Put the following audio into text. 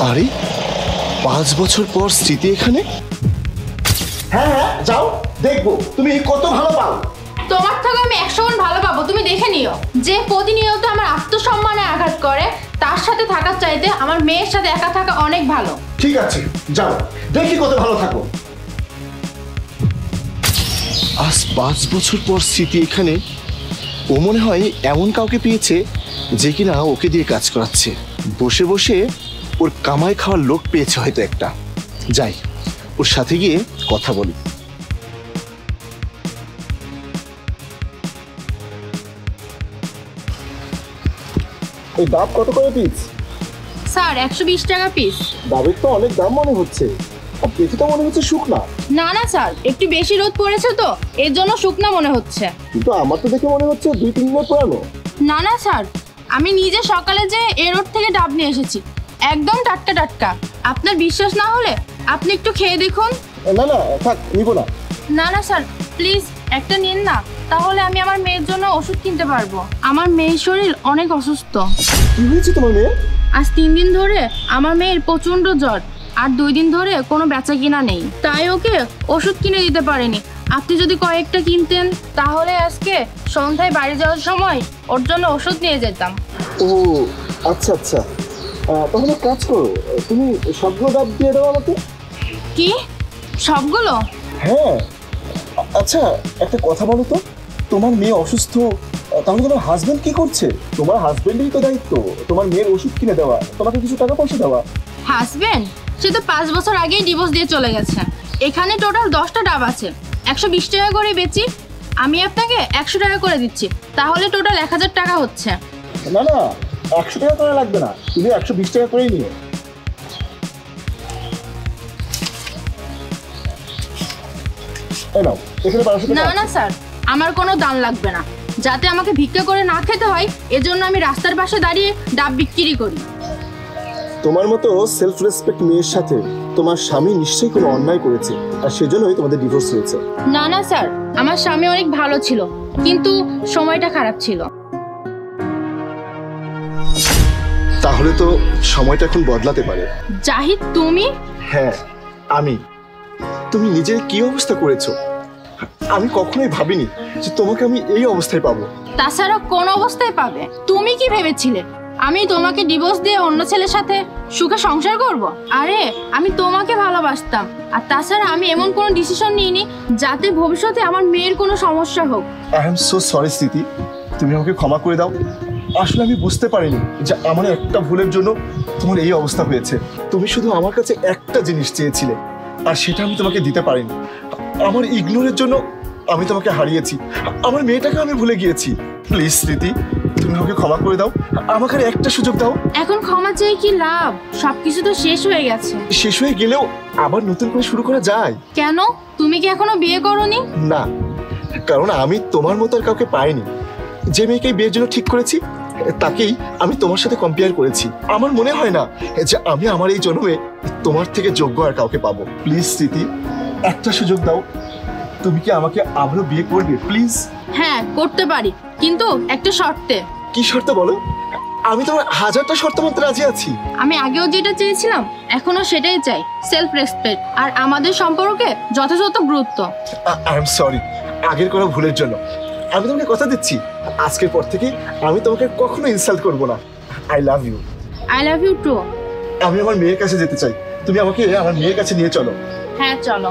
আরে 5 বছর পর স্মৃতি এখানে। হ্যাঁ হ্যাঁ যাও, দেখবো তুমি কত ভালো পাও। তোমার থেকে আমি 100 গুণ ভালো পাবো, তুমি দেখে নিও। যে প্রতিনিয়ত আমার আত্মসম্মানে আঘাত করে তার সাথে থাকার চাইতে আমার মেয়ের সাথে একা থাকা অনেক ভালো। ঠিক আছে যাও, দেখি কত ভালো থাকো। আজ 5 বছর পর স্মৃতি এখানে। ও মনে হয় এমন কাউকে পেয়েছে যে কিনা ওকে দিয়ে কাজ করাচ্ছে। বসে বসে ওর কামাই খাওয়ার লোক পেয়েছে হয়তো একটা। যাই, ওর সাথে গিয়ে কথা বলি। এই ডাব কত করে পিস? স্যার 120 টাকা পিস। ডাবের তো অনেক দাম মনে হচ্ছে, আর দেখে তো মনে হচ্ছে শুকনা। না না স্যার, একটু বেশি রোদ পড়েছে তো এর জন্য শুকনা মনে হচ্ছে। কিন্তু আমার তো দেখে মনে হচ্ছে 2-3 দিনের পুরানো। না না স্যার, আমি নিজে সকালে যে এ রোড থেকে ডাব নিয়ে এসেছি, একদম টাটকা টাটকা। আপনার বিশ্বাস না হলে আপনি একটু খেয়ে দেখুন। না না থাক, নিব না। না না স্যার, প্লিজ একটা নিন না, তাহলে আমি আমার মেয়ের জন্য ওষুধ কিনতে পারবো। আমার মেয়ের শরীর অনেক অসুস্থ। কি হয়েছে তোমার মেয়ে? আজ 3 দিন ধরে আমার মেয়ের প্রচন্ড জ্বর, আর 2 দিন ধরে কোনো বেচা কিনা নেই, তাই ওকে ওষুধ কিনে দিতে পারিনি। আপনি যদি কয়েকটা কিনতেন তাহলে আজকে সন্ধ্যায় বাড়ি যাওয়ার সময় ওর জন্য ওষুধ নিয়ে যেতাম। ও আচ্ছা আচ্ছা, তাহলে কাজ করো, তুমি সবগুলো ডাব দিয়ে দাও আমাকে। কি সবগুলো? হ্যাঁ। আচ্ছা একটা কথা বলো তো, তোমার মেয়ে অসুস্থ, তাহলে তোমার হাজবেন্ড কি করছে? তোমার হাজবেন্ডেরই তো দায়িত্ব তোমার মেয়ের ওষুধ কিনে দেওয়া, তোমাকে কিছু টাকা পয়সা দেওয়া। হাজবেন্ড? সে তো 5 বছর আগেই ডিভোর্স দিয়ে চলে গেছে। এখানে টোটাল 10টা ডাব আছে, 120 টাকা করে বেচি। আমি আপনাকে 100 টাকা করে দিচ্ছি, তাহলে টোটাল 1000 টাকা হচ্ছে। না না, 100 টাকা করে লাগবে না, তুমি 120 টাকা করেই নিও। নাও, এখানে 1200 টাকা। না না স্যার, আমার কোনো দাম লাগবে না। যাতে আমাকে ভিক্ষা করে না খেতে হয় এজন্য আমি রাস্তার পাশে দাঁড়িয়ে ডাব বিক্রি করি। তোমার মতো সেলফ রেসপেক্ট মেয়ের সাথে তোমার স্বামী নিশ্চয়ই কোনো অন্যায় করেছে, আর সেজন্যই তোমাদের ডিভোর্স হয়েছে। না না স্যার, আমার স্বামী অনেক ভালো ছিল, কিন্তু সময়টা খারাপ ছিল। তাহলে তো সময়টা এখন বদলাতে পারে। জাহিদ তুমি? হ্যাঁ আমি। তুমি নিজের কি অবস্থা করেছো, আমি কখনোই ভাবিনি যে তোমাকে আমি এই অবস্থায় পাবো। তাছাড়া কোন অবস্থায় পাবে? তুমি কি ভেবেছিলে আমি তোমাকে ডিভোর্স দিয়ে অন্য ছেলের সাথে সুখে সংসার করব? আরে আমি তোমাকে ভালোবাসতাম, আর তাছাড়া আমি এমন কোনো ডিসিশন নিইনি যাতে ভবিষ্যতে আমার মেয়ের কোনো সমস্যা হোক। আই এম সো সরি স্মৃতি, তুমি আমাকে ক্ষমা করে দাও। আসলে আমি বুঝতে পারিনি যে আমার একটা ভুলের জন্য তোমার এই অবস্থা হয়েছে। তুমি শুধু আমার কাছে একটা জিনিস চেয়েছিলে, আর সেটা আমি তোমাকে দিতে পারিনি। আমার ইগনোরের জন্য আমি তোমাকে হারিয়েছি, আমার মেয়েটাকে আমি ভুলে গিয়েছি। প্লিজ স্মৃতি, তুমি আমাকে ক্ষমা করে দাও, আমাকে আর একটা সুযোগ দাও। এখন ক্ষমা চেয়ে কি লাভ? সবকিছু তো শেষ হয়ে গেছে। শেষ হয়ে গেলেও আবার নতুন করে শুরু করা যায়। কেন? তুমি কি এখনো বিয়ে করোনি? না, কারণ আমি তোমার মতো আর কাউকে পাইনি। যে মেয়েকে বিয়ের জন্য ঠিক করেছি তাকেই আমি তোমার সাথে কম্পেয়ার করেছি। আমার মনে হয় না যে আমি আমার এই জন্মে তোমার থেকে যোগ্য আর কাউকে পাবো। প্লিজ স্মৃতি, একটা সুযোগ দাও। তুমি কি আমাকে আবারও বিয়ে করবে প্লিজ? হ্যাঁ করতে পারি, কিন্তু একটা শর্তে। কি শর্ত বলো? আমি তোমার 1000টা শর্ত মানতে রাজি আছি। আমি আগেও যেটা চেয়েছিলাম এখনো সেটাই চাই, সেলফ রেসপেক্ট আর আমাদের সম্পর্কে যথাযথ গুরুত্ব। আই এম সরি আগের কোনো ভুলের জন্য। আমি তোমাকে কথা দিচ্ছি, আজকের পর থেকে আমি তোমাকে কখনো ইনসাল্ট করবো না। I love you. I love you too. আমি আমার মেয়ের কাছে যেতে চাই, তুমি আমাকে আমার মেয়ের কাছে নিয়ে চলো। হ্যাঁ চলো।